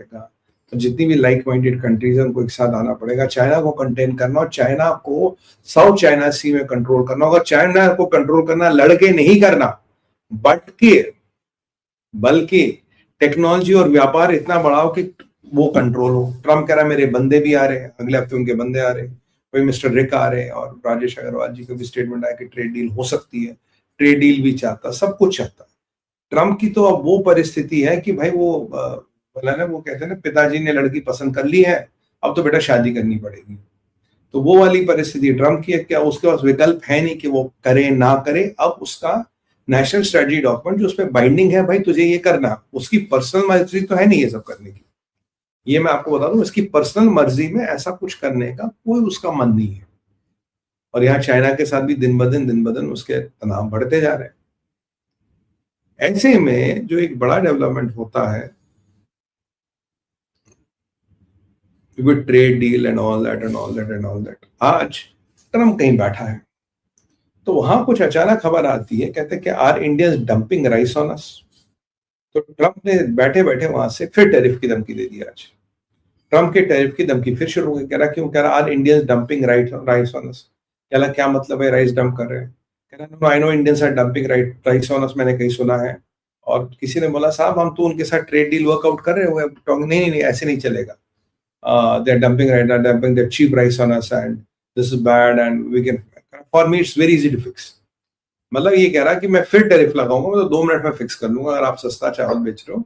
तो जितनी भी लाइक माइंडेड कंट्रीज है उनको एक साथ आना पड़ेगा, चाइना को कंटेन करना और चाइना को साउथ चाइना सी में कंट्रोल करना होगा। चाइना को कंट्रोल करना लड़के नहीं करना, बल्कि टेक्नोलॉजी और व्यापार इतना बढ़ाओ कि वो कंट्रोल हो। ट्रम्प कह रहा है मेरे बंदे भी आ रहे हैं, अगले हफ्ते उनके बंदे आ रहे हैं, कोई मिस्टर रिक आ रहे हैं, और राजेश अग्रवाल जी का भी स्टेटमेंट आया कि ट्रेड डील हो सकती है। ट्रेड डील भी चाहता, सब कुछ चाहता। ट्रम्प की तो अब वो परिस्थिति है कि भाई वो बोला ना, वो कहते हैं ना, पिताजी ने लड़की पसंद कर ली है, अब तो बेटा शादी करनी पड़ेगी। तो वो वाली परिस्थिति ट्रम्प की है। क्या उसके पास विकल्प है नहीं कि वो करे ना करे। अब उसका नेशनल स्ट्रेटजी डॉक्यूमेंट जो उसमें बाइंडिंग है, भाई तुझे ये करना, उसकी पर्सनल मर्जी तो है नहीं ये सब करने की। ये मैं आपको बता दूं, इसकी पर्सनल मर्जी में ऐसा कुछ करने का कोई उसका मन नहीं है। और यहाँ चाइना के साथ भी दिन ब दिन उसके तनाव बढ़ते जा रहे हैं। ऐसे में जो एक बड़ा डेवलपमेंट होता है with trade deal and all that, आज ट्रम्प कहीं बैठा है तो वहां कुछ अचानक खबर आती है, कहते हैं कि are Indians dumping rice on us. तो ट्रम्प ने बैठे बैठे वहां से फिर टैरिफ की धमकी दे दी। आज ट्रम्प के टैरिफ की धमकी फिर शुरू हो गई। कह रहा क्यों? कह रहा are Indians dumping rice on us. कह रहा क्या मतलब है राइस डंप कर रहे हैं? कह रहा I know Indians are dumping rice on us, मैंने कहीं सुना है। और किसी ने बोला साहब हम तो उनके साथ ट्रेड डील वर्कआउट कर रहे हो। नहीं ऐसे नहीं चलेगा। They're dumping their cheap rice on us and this is bad and we can, for me it's very easy to fix। मतलब ये कह रहा है कि मैं फिर टैरिफ लगाऊंगा, मैं तो 2 मिनट में फिक्स कर लूंगा। अगर आप सस्ता चावल बेच रहे हो,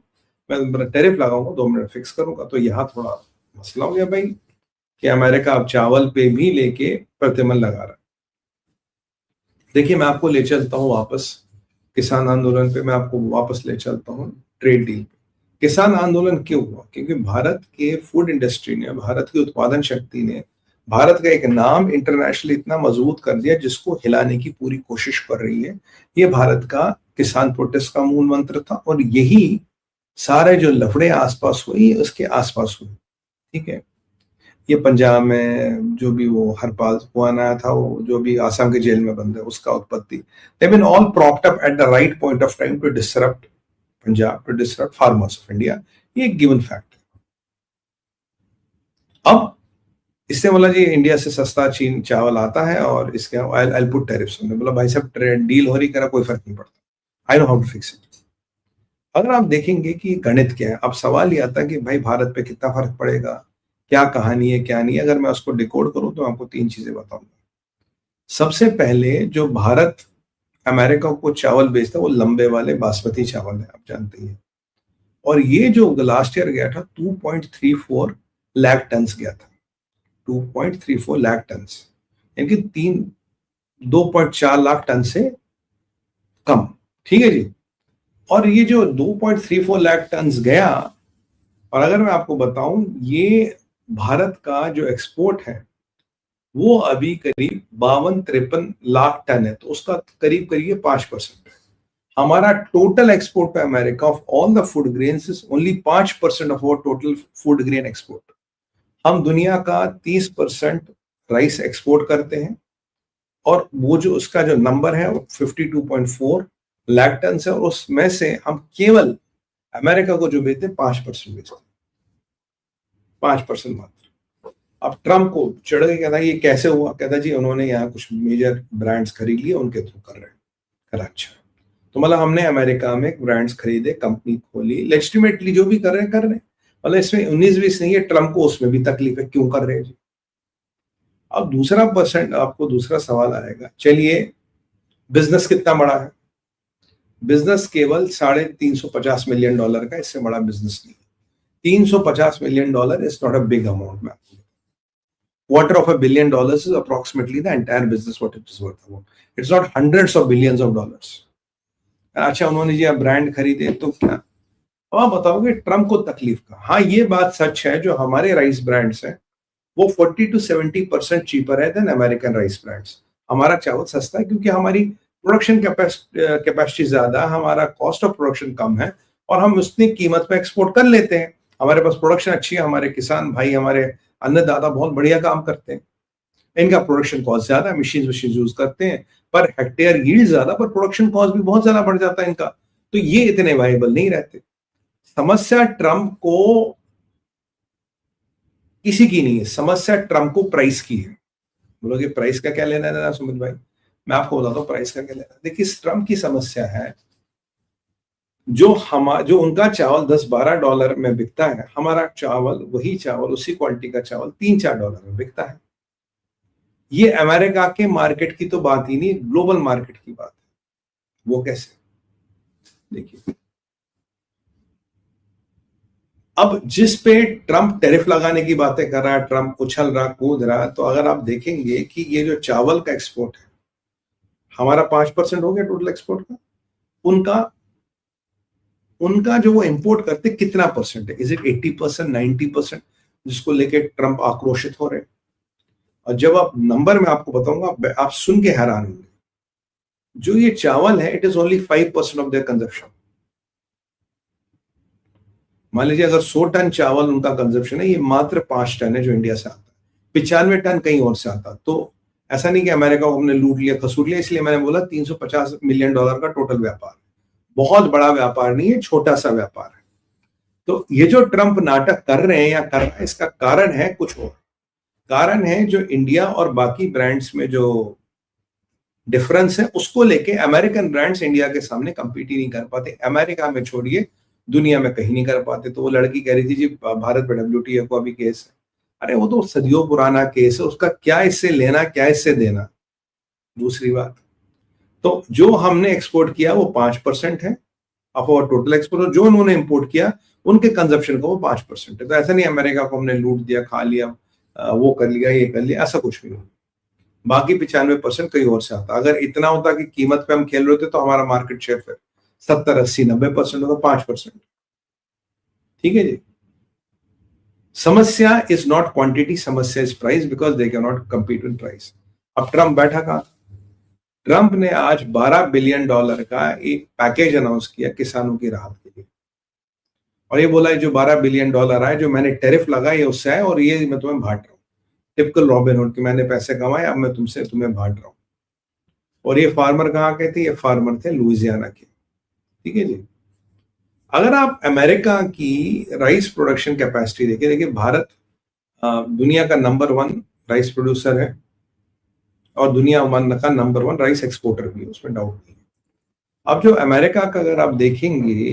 मैं टैरिफ लगाऊंगा, 2 मिनट फिक्स करूंगा। तो यहाँ थोड़ा मसला हो गया भाई कि अमेरिका अब चावल पे भी लेके प्रतिबंध लगा रहा है। देखिए मैं आपको ले चलता हूँ वापस किसान आंदोलन पे, मैं आपको वापस ले चलता हूँ ट्रेड डील पे। किसान आंदोलन क्यों हुआ? क्योंकि भारत के फूड इंडस्ट्री ने, भारत की उत्पादन शक्ति ने भारत का एक नाम इंटरनेशनली इतना मजबूत कर दिया जिसको हिलाने की पूरी कोशिश कर रही है। ये भारत का किसान प्रोटेस्ट का मूल मंत्र था और यही सारे जो लफड़े आसपास हुए उसके आसपास हुए। ठीक है, ये पंजाब में जो भी वो हरपाल पुआन आया था, वो जो भी आसाम के जेल में बंद है, उसका उत्पत्ति, they been all propped up at the right point of time to disrupt Punjab, to disrupt farmers of India. ये एक गिवन फैक्ट है। अब इससे बोला जी इंडिया से सस्ता चीन चावल आता है और इसके आई पुट टैरिफ्स ऑन। बोला भाई साहब ट्रेड डील हो रही, करा कोई फर्क नहीं पड़ता, I know how to fix it. अगर आप देखेंगे कि गणित क्या है, अब सवाल ये आता है कि भाई भारत पे कितना फर्क पड़ेगा, क्या कहानी है क्या नहीं है। अगर मैं उसको डिकोड करूं तो आपको 3 चीजें बताऊंगा। सबसे पहले जो भारत अमेरिका को चावल बेचता है वो लंबे वाले बासमती चावल है, आप जानते हैं। और ये जो लास्ट ईयर गया था 2.34 लाख टन गया था, 2.34 लाख टन, यानी कि 2.4 लाख टन से कम। ठीक है जी। और ये जो 2.34 लाख टन गया, और अगर मैं आपको बताऊं ये भारत का जो एक्सपोर्ट है वो अभी करीब 52-53 लाख टन है, तो उसका करीब करीब 5% है। हमारा total export to America of all the food grains is only 5% of our total food grain export. हम दुनिया का 30% राइस एक्सपोर्ट करते हैं और वो जो उसका जो नंबर है वो 52.4 लाख टन है, और उसमें से हम केवल अमेरिका को जो बेचते हैं 5% बेचते हैं, 5% मात्र। अब ट्रम्प को चढ़ गए, कहता ये कैसे हुआ? कहता जी उन्होंने यहाँ कुछ मेजर ब्रांड्स खरीद लिए, उनके थ्रू कर रहे हैं। कहा अच्छा, तो मतलब हमने अमेरिका में ब्रांड्स खरीदे, कंपनी खोली, लेजिटिमेटली जो भी कर रहे हैं। मतलब इसमें 19-20 नहीं है, ट्रम्प को उसमें भी तकलीफ है, क्यों कर रहे हैं जी। अब दूसरा परसेंट आपको दूसरा सवाल आएगा, चलिए बिजनेस कितना बड़ा है? बिजनेस केवल $350 मिलियन का, इससे बड़ा बिजनेस नहीं। $350 million is not a big amount में। Quarter of $1 billion is approximately the entire business what it is worth about. It's not hundreds of billions of dollars. अच्छा उन्होंने जी आप ब्रांड खरीदे तो क्या? अब आप बताओगे ट्रम्प को तकलीफ का। हाँ ये बात सच है, जो हमारे राइस ब्रांड्स हैं वो 40 to 70% चीपर है देन अमेरिकन राइस ब्रांड्स। हमारा चावल सस्ता है क्योंकि हमारी प्रोडक्शन कैपेसिटी ज्यादा, हमारा कॉस्ट ऑफ प्रोडक्शन कम है और हम उतनी कीमत पे एक्सपोर्ट कर लेते हैं। हमारे पास प्रोडक्शन अच्छी है, हमारे किसान भाई, हमारे अन्नदाता बहुत बढ़िया काम करते हैं। इनका प्रोडक्शन कॉस्ट ज्यादा है, मशीन यूज करते हैं, पर हेक्टेयर यील्ड ज्यादा, पर प्रोडक्शन कॉस्ट भी बहुत ज्यादा बढ़ जाता है इनका, तो ये इतने वायबल नहीं रहते। समस्या ट्रम्प को किसी की नहीं है, समस्या ट्रम्प को प्राइस की है। बोलोगे प्राइस का क्या लेना देना सुमित भाई? मैं आपको बताता हूँ प्राइस का क्या लेना। देखिए ट्रम्प की समस्या है, जो उनका चावल 10-12 डॉलर में बिकता है, हमारा चावल वही चावल उसी क्वालिटी का चावल 3-4 डॉलर में बिकता है। ये अमेरिका के मार्केट की तो बात ही नहीं, ग्लोबल मार्केट की बात है। वो कैसे? देखिए अब जिस पे ट्रम्प टैरिफ लगाने की बातें कर रहा है, ट्रम्प उछल रहा कूद रहा, तो अगर आप देखेंगे कि ये जो चावल का एक्सपोर्ट है हमारा 5% हो गया टोटल एक्सपोर्ट का, उनका उनका जो वो इंपोर्ट करते कितना परसेंट है? Is it 80%, 90%? जिसको लेके ट्रम्प आक्रोशित हो रहे हैं। और जब आप नंबर में आपको बताऊंगा, आप सुन के हैरान होंगे। जो ये चावल है it is only 5% of their consumption. मान लीजिए अगर 100 टन चावल उनका कंजप्शन है, ये मात्र 5 टन है जो इंडिया से आता है, 95 टन कहीं और से आता। तो ऐसा नहीं कि अमेरिका को हमने लूट लिया खसूट लिया, इसलिए मैंने बोला 350 मिलियन डॉलर का टोटल व्यापार, बहुत बड़ा व्यापार नहीं है, छोटा सा व्यापार है। तो ये जो ट्रम्प नाटक कर रहे हैं या कर रहा है, इसका कारण है कुछ और। कारण है जो इंडिया और बाकी ब्रांड्स में जो डिफरेंस है, उसको लेके अमेरिकन ब्रांड्स इंडिया के सामने कंपीट ही नहीं कर पाते। अमेरिका में छोड़िए, दुनिया में कहीं नहीं कर पाते। तो वो लड़की कह रही थी जी भारत में WTO को अभी केस है। अरे वो तो सदियों पुराना केस है, उसका क्या इससे लेना, क्या इससे देना। दूसरी बात, तो जो हमने एक्सपोर्ट किया वो 5% है ऑफ आवर टोटल एक्सपोर्ट, और जो उन्होंने इंपोर्ट किया उनके कंजप्शन का वो 5% है। तो ऐसा नहीं अमेरिका को हमने लूट दिया, खा लिया, वो कर लिया, ये कर लिया, ऐसा कुछ भी नहीं। बाकी 95% कहीं और से आता। अगर इतना होता कि कीमत पे हम खेल रहे थे तो हमारा मार्केट शेयर फिर 70, 80, 90% होता, 5%। ठीक है जी। समस्या इज नॉट क्वांटिटी, समस्या is price, because they can not compete with price. अब ट्रम्प बैठा कहा, ट्रम्प ने आज $12 बिलियन का एक पैकेज अनाउंस किया किसानों की राहत के लिए, और ये बोला है जो $12 बिलियन आए, जो मैंने टैरिफ लगाई है उससे आए, और ये मैं तुम्हें बांट रहा हूँ। टिपिकल रॉबिनहुड कि मैंने पैसे कमाए, अब मैं तुम्हें बांट रहा हूँ। और ये फार्मर कहाँ के थे? ये फार्मर थे लुइसियाना के। ठीक है जी। अगर आप अमेरिका की राइस प्रोडक्शन कैपेसिटी देखिए भारत दुनिया का नंबर 1 राइस प्रोड्यूसर है, और दुनिया का नंबर 1 राइस एक्सपोर्टर भी है, उसमें डाउट नहीं है। अब जो अमेरिका का अगर आप देखेंगे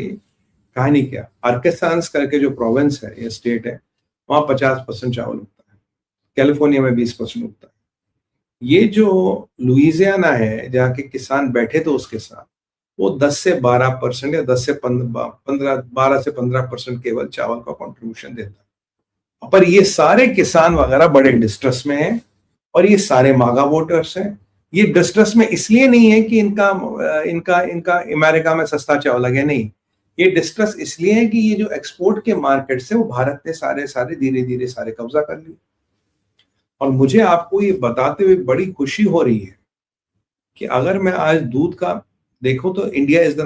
कहानी क्या, आर्केसांस करके जो प्रोविंस है, ये स्टेट है, वहां 50% चावल उगता है, कैलिफोर्निया में 20% उगता है। ये जो लुइसियाना है जहाँ के किसान बैठे थे उसके साथ, वो 10 से 12% या 10 से 12 से 15% केवल चावल का कंट्रीब्यूशन देता है। पर ये सारे किसान वगैरह बड़े डिस्ट्रेस में हैं, और ये सारे मागा वोटर्स हैं। ये डिस्ट्रेस में इसलिए नहीं है कि इनका इनका इनका अमेरिका में सस्ता चावल लगे, नहीं। ये डिस्ट्रेस इसलिए है कि ये जो एक्सपोर्ट के मार्केट से वो भारत ने सारे सारे धीरे धीरे सारे कब्जा कर लिए। और मुझे आपको ये बताते हुए बड़ी खुशी हो रही है कि अगर मैं आज दूध का देखूं तो इंडिया इज द